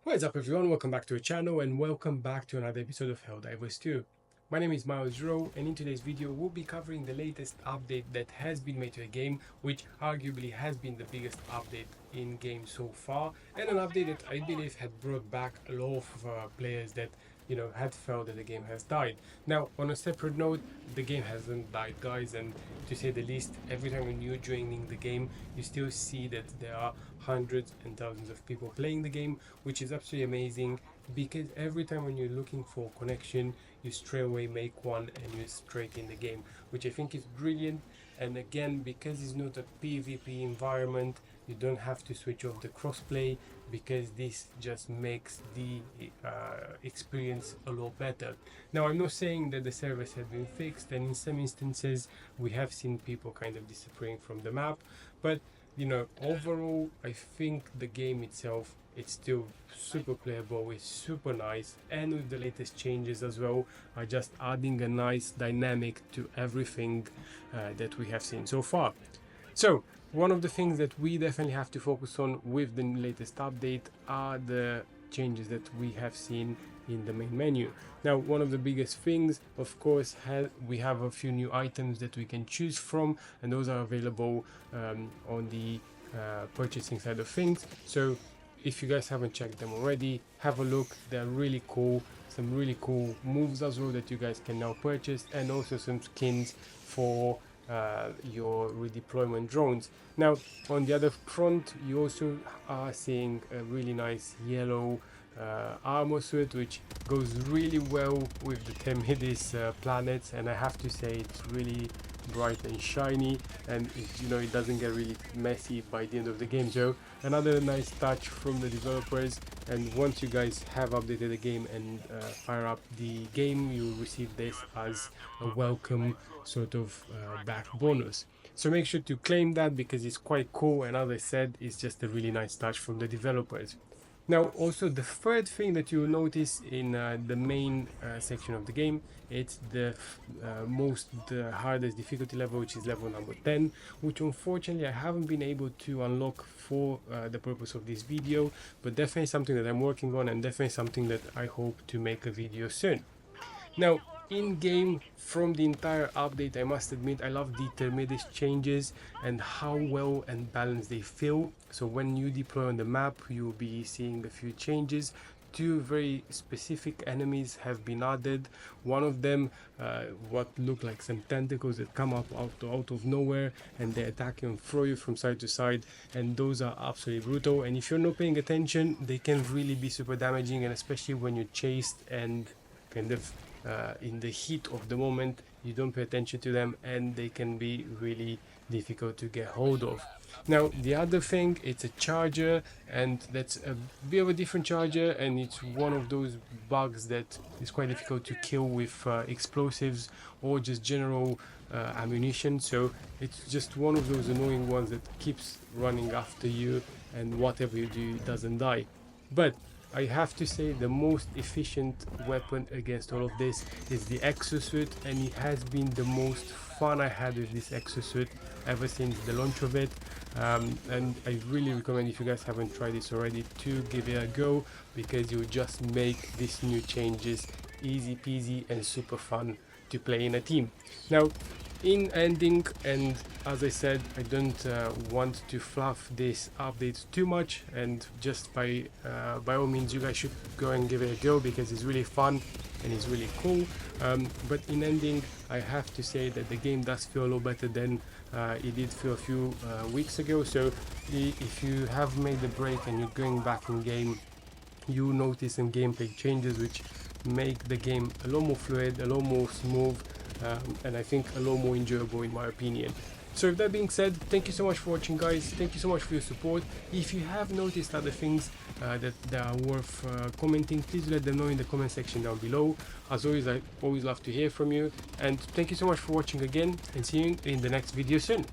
What is up everyone, welcome back to the channel and welcome back to another episode of Helldivers 2. My name is Miles Rowe and in today's video we'll be covering the latest update that has been made to the game, which arguably has been the biggest update in game so far, and an update that I believe had brought back a lot of players that had felt that the game has died. Now, on a separate note, the game hasn't died, guys, and to say the least, every time when you're joining the game, you still see that there are hundreds and thousands of people playing the game, which is absolutely amazing, because every time when you're looking for connection, you straight away make one and you're straight in the game, which I think is brilliant. And again, because it's not a PvP environment, you don't have to switch off the crossplay, because this just makes the experience a lot better. Now, I'm not saying that the servers have been fixed, and in some instances we have seen people kind of disappearing from the map, but overall I think the game itself, it's still super playable, it's super nice, and with the latest changes as well are just adding a nice dynamic to everything that we have seen so far. So one of the things that we definitely have to focus on with the latest update are the changes that we have seen in the main menu. Now, one of the biggest things, of course, we have a few new items that we can choose from, and those are available on the purchasing side of things. So if you guys haven't checked them already, have a look. They're really cool. Some really cool moves as well that you guys can now purchase, and also some skins for your redeployment drones. Now, on the other front, you also are seeing a really nice yellow armor suit, which goes really well with the Temidis planets, and I have to say it's really bright and shiny, and it doesn't get really messy by the end of the game. So another nice touch from the developers, and once you guys have updated the game and fire up the game, you'll receive this as a welcome sort of back bonus. So make sure to claim that, because it's quite cool, and as I said, it's just a really nice touch from the developers. Now, also the third thing that you'll notice in the main section of the game, it's the hardest difficulty level, which is level number 10, which unfortunately I haven't been able to unlock for the purpose of this video, but definitely something that I'm working on, and definitely something that I hope to make a video soon. Now, in game, from the entire update, I must admit I love the Temidis changes and how well and balanced they feel. So when you deploy on the map, you'll be seeing a few changes. Two very specific enemies have been added. One of them, what look like some tentacles that come up out of nowhere, and they attack you and throw you from side to side, and those are absolutely brutal. And if you're not paying attention, they can really be super damaging, and especially when you're chased and kind of in the heat of the moment, you don't pay attention to them, and they can be really difficult to get hold of. Now, the other thing, it's a charger, and that's a bit of a different charger, and it's one of those bugs that is quite difficult to kill with explosives or just general ammunition. So it's just one of those annoying ones that keeps running after you, and whatever you do, it doesn't die. But I have to say the most efficient weapon against all of this is the exosuit, and it has been the most fun I had with this exosuit ever since the launch of it. And I really recommend, if you guys haven't tried this already, to give it a go, because you will just make these new changes easy peasy and super fun to play in a team. Now, in ending, and as I said, I don't want to fluff this update too much, and just by all means, you guys should go and give it a go, because it's really fun and it's really cool. But in ending, I have to say that the game does feel a lot better than it did feel a few weeks ago. So if you have made the break and you're going back in game, you notice some gameplay changes which make the game a lot more fluid, a lot more smooth, and I think a lot more enjoyable in my opinion. So with that being said, thank you so much for watching, guys. Thank you so much for your support. If you have noticed other things that are worth commenting, please let them know in the comment section down below. As always, I always love to hear from you, and thank you so much for watching again, and see you in the next video soon.